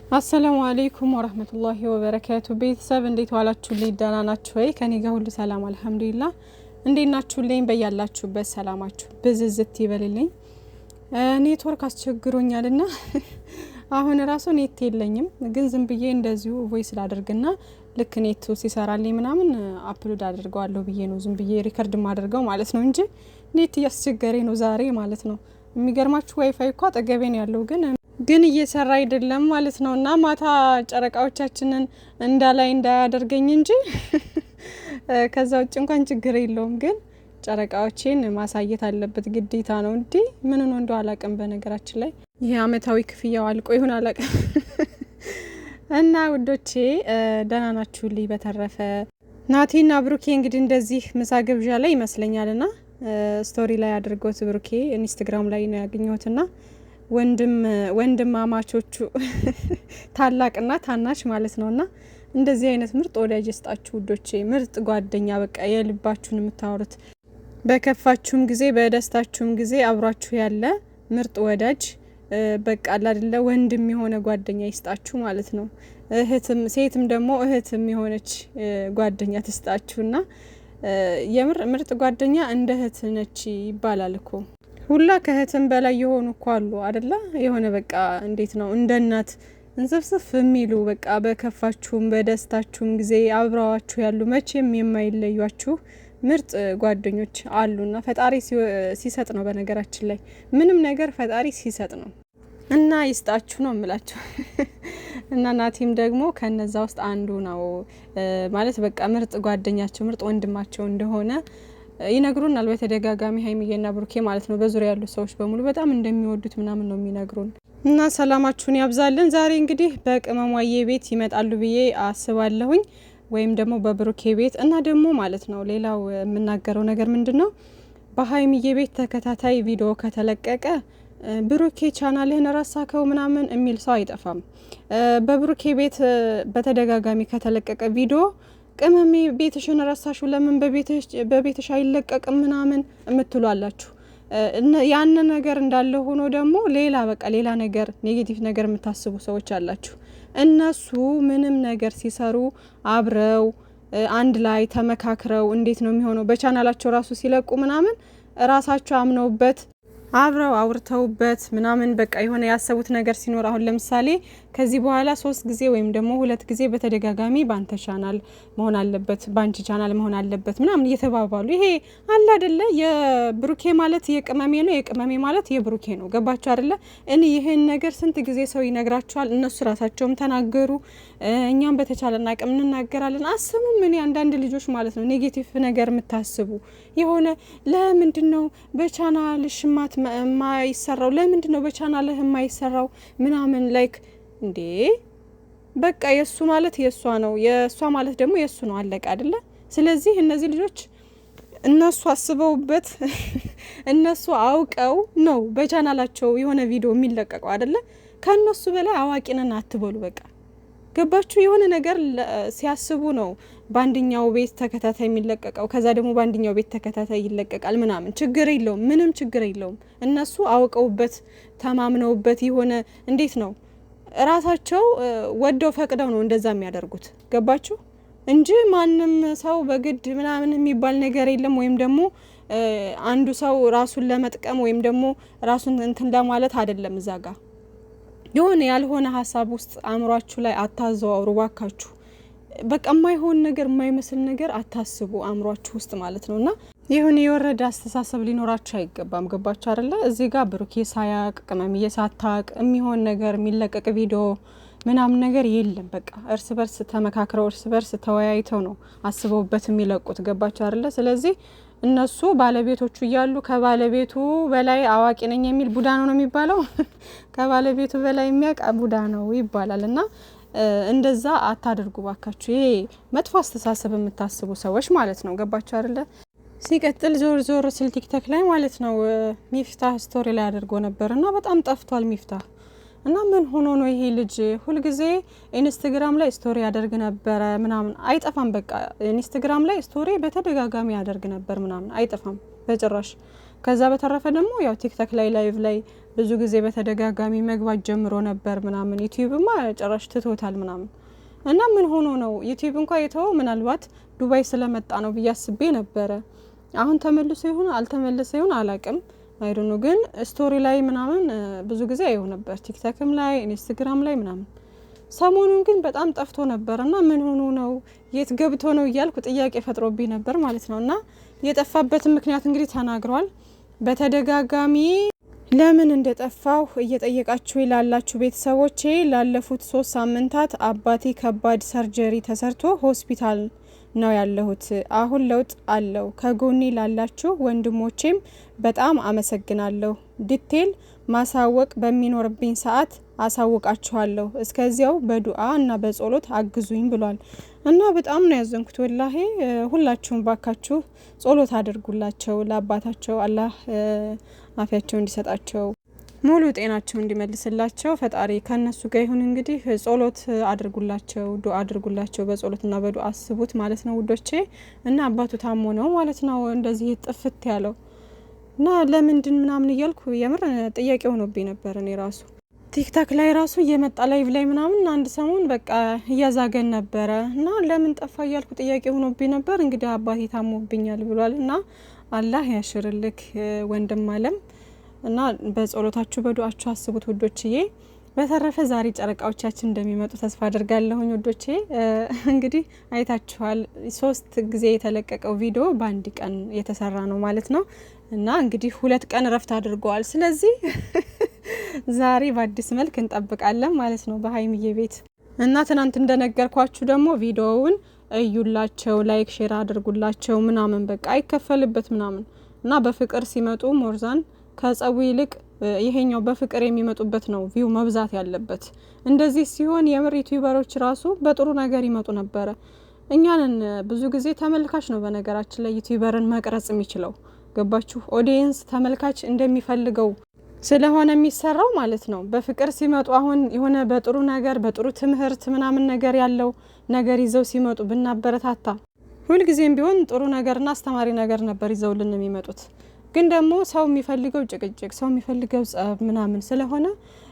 አሰላሙ አለይኩም ወራህመቱላሂ ወበረካቱ። ቤተሰብ እንዴት ዋላችሁልኝ? ደህና ናችሁ ወይ? ከኔ ጋር ሁሉ ሰላም አልሐምዱሊላህ። እንዴት ናችሁልኝ? በያላችሁበት ሰላማችሁ ብዝዝት ይበልልኝ። ኔትወርክ አስቸግሮኛልና አሁን ራሱ ኔት የለኝም፣ ግን ዝም ብዬ እንደዚሁ ቮይስ ላድርግና ልክ ኔቱ ሲሰራልኝ ምናምን አፕሎድ አድርገዋለሁ ብዬ ነው ዝም ብዬ ሪከርድ ማድርገው ማለት ነው እንጂ ኔት እያስቸገረኝ ነው ዛሬ ማለት ነው። የሚገርማችሁ ዋይፋይ እኮ አጠገቤ ነው ያለው ግን እየሰራ አይደለም ማለት ነው። እና ማታ ጨረቃዎቻችንን እንዳላይ እንዳያደርገኝ እንጂ ከዛ ውጭ እንኳን ችግር የለውም። ግን ጨረቃዎችን ማሳየት አለበት ግዴታ ነው። እንዲ ምን ነው እንደው አላቅም። በነገራችን ላይ ይሄ አመታዊ ክፍያው አልቆ ይሁን አላቅም። እና ውዶቼ ደህና ናችሁልኝ? በተረፈ ናቲና ብሩኬ እንግዲህ እንደዚህ ምሳ ግብዣ ላይ ይመስለኛልና ስቶሪ ላይ አድርጎት ብሩኬ ኢንስታግራም ላይ ነው ያገኘሁትና ወንድማማቾቹ ታላቅና ታናሽ ማለት ነውና እንደዚህ አይነት ምርጥ ወዳጅ ይስጣችሁ ውዶቼ። ምርጥ ጓደኛ በቃ የልባችሁን የምታወሩት በከፋችሁም ጊዜ በደስታችሁም ጊዜ አብራችሁ ያለ ምርጥ ወዳጅ በቃ አይደለ ወንድም የሆነ ጓደኛ ይስጣችሁ ማለት ነው። እህትም ሴትም ደግሞ እህትም የሆነች ጓደኛ ትስጣችሁና የምር ምርጥ ጓደኛ እንደ እህት ነች ይባላል እኮ። ሁላ ከእህትም በላይ የሆኑ እኮ አሉ አይደለ? የሆነ በቃ እንዴት ነው እንደ እናት እንስፍስፍ የሚሉ በቃ በከፋችሁም በደስታችሁም ጊዜ አብረዋችሁ ያሉ መቼም የማይለዩአችሁ ምርጥ ጓደኞች አሉና ፈጣሪ ሲሰጥ ነው። በነገራችን ላይ ምንም ነገር ፈጣሪ ሲሰጥ ነው እና ይስጣችሁ ነው የምላችሁ። እና ናቲም ደግሞ ከነዛ ውስጥ አንዱ ነው ማለት በቃ ምርጥ ጓደኛቸው ምርጥ ወንድማቸው እንደሆነ ይነግሩናል በተደጋጋሚ ሀይሚዬና ብሩኬ ማለት ነው። በዙሪያ ያሉ ሰዎች በሙሉ በጣም እንደሚወዱት ምናምን ነው የሚነግሩን። እና ሰላማችሁን ያብዛልን። ዛሬ እንግዲህ በቅመሟዬ ቤት ይመጣሉ ብዬ አስባለሁኝ፣ ወይም ደግሞ በብሩኬ ቤት እና ደግሞ ማለት ነው ሌላው የምናገረው ነገር ምንድነው፣ በሀይሚዬ ቤት ተከታታይ ቪዲዮ ከተለቀቀ ብሩኬ ቻናልህን ረሳከው ምናምን የሚል ሰው አይጠፋም። በብሩኬ ቤት በተደጋጋሚ ከተለቀቀ ቪዲዮ ቅመሜ ቤትሽን ረሳሹ ለምን በቤትሽ አይለቀቅም ምናምን እምትሉ አላችሁ። ያን ነገር እንዳለ ሆኖ ደግሞ ሌላ ነገር ኔጌቲቭ ነገር የምታስቡ ሰዎች አላችሁ። እነሱ ምንም ነገር ሲሰሩ አብረው አንድ ላይ ተመካክረው እንዴት ነው የሚሆነው፣ በቻናላቸው ራሱ ሲለቁ ምናምን ራሳቸው አምነውበት አብረው አውርተውበት ምናምን በቃ የሆነ ያሰቡት ነገር ሲኖር፣ አሁን ለምሳሌ ከዚህ በኋላ 3 ጊዜ ወይም ደግሞ 2 ጊዜ በተደጋጋሚ ባንተ ቻናል መሆን አለበት ባንቺ ቻናል መሆን አለበት ምናምን እየተባባሉ ይሄ አለ አይደለ፣ የብሩኬ ማለት የቅመሜ ነው የቅመሜ ማለት የብሩኬ ነው። ገባችሁ አይደለ? እኔ ይሄን ነገር ስንት ጊዜ ሰው ይነግራቸዋል። እነሱ ራሳቸውም ተናገሩ፣ እኛም በተቻለና አቅም እንናገራለን። አስቡ ምን አንዳንድ ልጆች ማለት ነው ኔጌቲቭ ነገር የምታስቡ የሆነ ለምንድን ነው በቻናል ሽማት የማይሰራው ለምንድን ነው በቻናልህ የማይሰራው ምናምን ላይክ እንዴ በቃ የሱ ማለት የሷ ነው የሷ ማለት ደግሞ የሱ ነው አለቀ አይደለ? ስለዚህ እነዚህ ልጆች እነሱ አስበውበት እነሱ አውቀው ነው በቻናላቸው የሆነ ቪዲዮ የሚለቀቀው አይደለ? ከነሱ በላይ አዋቂ ነን አትበሉ በቃ ገባችሁ? የሆነ ነገር ሲያስቡ ነው ባንድኛው ቤት ተከታታይ የሚለቀቀው፣ ከዛ ደግሞ ባንድኛው ቤት ተከታታይ ይለቀቃል ምናምን። ችግር የለውም ምንም ችግር የለውም። እነሱ አውቀውበት ተማምነውበት የሆነ እንዴት ነው ራሳቸው ወደው ፈቅደው ነው እንደዛ የሚያደርጉት። ገባችሁ? እንጂ ማንም ሰው በግድ ምናምን የሚባል ነገር የለም። ወይም ደግሞ አንዱ ሰው ራሱን ለመጥቀም ወይም ደግሞ ራሱን እንትን ለማለት አይደለም። እዛ ጋር የሆነ ያልሆነ ሀሳብ ውስጥ አእምሯችሁ ላይ አታዘዋውሩ ባካችሁ። በቃ የማይሆን ነገር የማይመስል ነገር አታስቡ አእምሯችሁ ውስጥ ማለት ነውና ይሁን የወረደ አስተሳሰብ ሊኖራችሁ አይገባም። ገባችሁ አይደለ? እዚህ ጋር ብሩኬ ሳያቅ ቅመምዬ ሳታቅ የሚሆን ነገር የሚለቀቅ ቪዲዮ ምናምን ነገር የለም። በቃ እርስ በርስ ተመካክረው እርስ በርስ ተወያይተው ነው አስበውበት የሚለቁት። ገባችሁ አይደለ? ስለዚህ እነሱ ባለቤቶቹ እያሉ ከባለቤቱ በላይ አዋቂ ነኝ የሚል ቡዳ ነው የሚባለው። ከባለቤቱ በላይ የሚያውቅ ቡዳ ነው ይባላል። እና እንደዛ አታድርጉ ባካችሁ። ይሄ መጥፎ አስተሳሰብ የምታስቡ ሰዎች ማለት ነው። ገባችሁ አይደለ? ሲቀጥል ዞር ሲል ቲክቶክ ላይ ማለት ነው ሚፍታህ ስቶሪ ላይ አድርጎ ነበርና በጣም ጠፍቷል ሚፍታህ። እና ምን ሆኖ ነው ይሄ ልጅ ሁልጊዜ ኢንስታግራም ላይ ስቶሪ ያደርግ ነበረ ምናምን አይጠፋም። በቃ ኢንስታግራም ላይ ስቶሪ በተደጋጋሚ ያደርግ ነበር ምናምን አይጠፋም በጭራሽ። ከዛ በተረፈ ደግሞ ያው ቲክቶክ ላይ ላይቭ ላይ ብዙ ጊዜ በተደጋጋሚ መግባት ጀምሮ ነበር ምናምን። ዩቲዩብማ ጭራሽ ትቶታል ምናምን እና ምን ሆኖ ነው ዩቲዩብ እንኳን የተወው ምናልባት ዱባይ ስለመጣ ነው ብዬ አስቤ ነበረ። አሁን ተመልሶ ይሁን አልተመለሰ ይሁን አላቅም አይዶኖ። ግን ስቶሪ ላይ ምናምን ብዙ ጊዜ አይው ነበር ቲክቶክም ላይ ኢንስታግራም ላይ ምናምን። ሰሞኑን ግን በጣም ጠፍቶ ነበርና ምን ሆኖ ነው የት ገብቶ ነው እያልኩ ጥያቄ ፈጥሮብኝ ነበር ማለት ነውና የጠፋበትን ምክንያት እንግዲህ ተናግሯል በተደጋጋሚ። ለምን እንደጠፋው እየጠየቃችሁ ላላችሁ ቤተሰቦቼ ላለፉት 3 ሳምንታት አባቴ ከባድ ሰርጀሪ ተሰርቶ ሆስፒታል ነው ያለሁት። አሁን ለውጥ አለው። ከጎኔ ላላችሁ ወንድሞቼም በጣም አመሰግናለሁ። ዲቴል ማሳወቅ በሚኖርብኝ ሰዓት አሳውቃችኋለሁ። እስከዚያው በዱአ እና በጸሎት አግዙኝ ብሏል እና በጣም ነው ያዘንኩት ወላሂ። ሁላችሁም ባካችሁ ጸሎት አድርጉላቸው ለአባታቸው። አላህ አፊያቸው እንዲሰጣቸው ሙሉ ጤናቸው እንዲመልስላቸው ፈጣሪ ከነሱ ጋር ይሁን። እንግዲህ ጸሎት አድርጉላቸው፣ ዱአ አድርጉላቸው። በጸሎትና በዱአ አስቡት ማለት ነው ውዶቼ። እና አባቱ ታሞ ነው ማለት ነው እንደዚህ ጥፍት ያለው እና ለምንድን ምናምን እያልኩ የምር ጥያቄ ሆኖብኝ ነበር። እኔ ራሱ ቲክታክ ላይ ራሱ እየመጣ ላይቭ ላይ ምናምን አንድ ሰሞን በቃ እያዛገን ነበረ እና ለምን ጠፋ እያልኩ ጥያቄ ሆኖብኝ ነበር። እንግዲህ አባቴ ታሞብኛል ብሏል እና አላህ ያሽርልክ ወንድም አለም እና በጸሎታችሁ በዱአችሁ አስቡት ውዶችዬ። በተረፈ ዛሬ ጨረቃዎቻችን እንደሚመጡ ተስፋ አድርጋለሁኝ ውዶቼ። እንግዲህ አይታችኋል 3 ጊዜ የተለቀቀው ቪዲዮ በአንድ ቀን የተሰራ ነው ማለት ነው እና እንግዲህ 2 ቀን ረፍት አድርገዋል። ስለዚህ ዛሬ በአዲስ መልክ እንጠብቃለን ማለት ነው በሀይሚዬ ቤት እና ትናንት እንደነገርኳችሁ ደግሞ ቪዲዮውን እዩላቸው፣ ላይክ ሼር አድርጉላቸው ምናምን በቃ አይከፈልበት ምናምን እና በፍቅር ሲመጡ ሞርዛን ከጸቡ ይልቅ ይሄኛው በፍቅር የሚመጡበት ነው ቪው መብዛት ያለበት። እንደዚህ ሲሆን የምር ዩቲዩበሮች ራሱ በጥሩ ነገር ይመጡ ነበረ። እኛንን ብዙ ጊዜ ተመልካች ነው በነገራችን ላይ ዩቲዩበርን መቅረጽ የሚችለው ገባችሁ? ኦዲየንስ ተመልካች እንደሚፈልገው ስለሆነ የሚሰራው ማለት ነው። በፍቅር ሲመጡ አሁን የሆነ በጥሩ ነገር በጥሩ ትምህርት ምናምን ነገር ያለው ነገር ይዘው ሲመጡ ብናበረታታ፣ ሁልጊዜም ቢሆን ጥሩ ነገርና አስተማሪ ነገር ነበር ይዘውልን የሚመጡት። ግን ደግሞ ሰው የሚፈልገው ጭቅጭቅ፣ ሰው የሚፈልገው ጸብ ምናምን ስለሆነ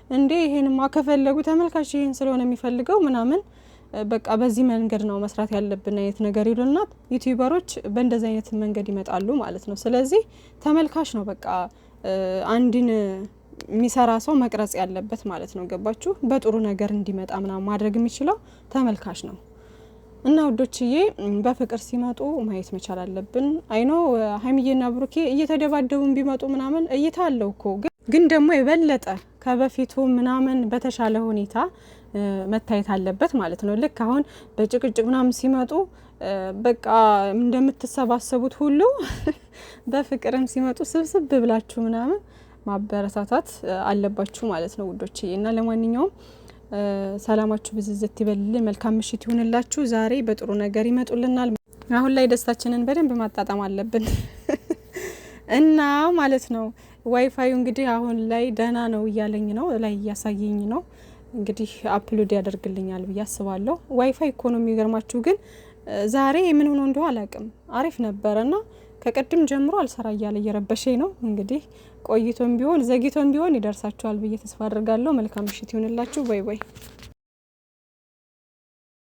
እንዴ ይሄንማ ከፈለጉ ተመልካች ይሄን ስለሆነ የሚፈልገው ምናምን በቃ በዚህ መንገድ ነው መስራት ያለብን አይነት ነገር ይሉና ዩቲዩበሮች በእንደዚህ አይነት መንገድ ይመጣሉ ማለት ነው። ስለዚህ ተመልካች ነው በቃ አንድን የሚሰራ ሰው መቅረጽ ያለበት ማለት ነው። ገባችሁ? በጥሩ ነገር እንዲመጣ ምናምን ማድረግ የሚችለው ተመልካች ነው። እና ውዶችዬ በፍቅር ሲመጡ ማየት መቻል አለብን። አይኖ ሀይሚዬና ብሩኬ እየተደባደቡን ቢመጡ ምናምን እይታ አለው እኮ ግን ደግሞ የበለጠ ከበፊቱ ምናምን በተሻለ ሁኔታ መታየት አለበት ማለት ነው። ልክ አሁን በጭቅጭቅ ምናምን ሲመጡ በቃ እንደምትሰባሰቡት ሁሉ በፍቅርም ሲመጡ ስብስብ ብላችሁ ምናምን ማበረታታት አለባችሁ ማለት ነው ውዶችዬ። እና ለማንኛውም ሰላማችሁ ብዝዝት ይበልልን። መልካም ምሽት ይሁንላችሁ። ዛሬ በጥሩ ነገር ይመጡልናል። አሁን ላይ ደስታችንን በደንብ ማጣጣም አለብን እና ማለት ነው። ዋይፋዩ እንግዲህ አሁን ላይ ደህና ነው እያለኝ ነው፣ ላይ እያሳየኝ ነው። እንግዲህ አፕሎድ ያደርግልኛል ብዬ አስባለሁ። ዋይፋይ እኮ ነው የሚገርማችሁ። ግን ዛሬ ምን ሆኖ እንደው አላቅም አሪፍ ነበረና ከቀድም ጀምሮ አልሰራ እያለ እየረበሸኝ ነው። እንግዲህ ቆይቶም ቢሆን ዘግይቶም ቢሆን ይደርሳችኋል ብዬ ተስፋ አድርጋለሁ። መልካም ምሽት ይሁንላችሁ። ባይ ባይ።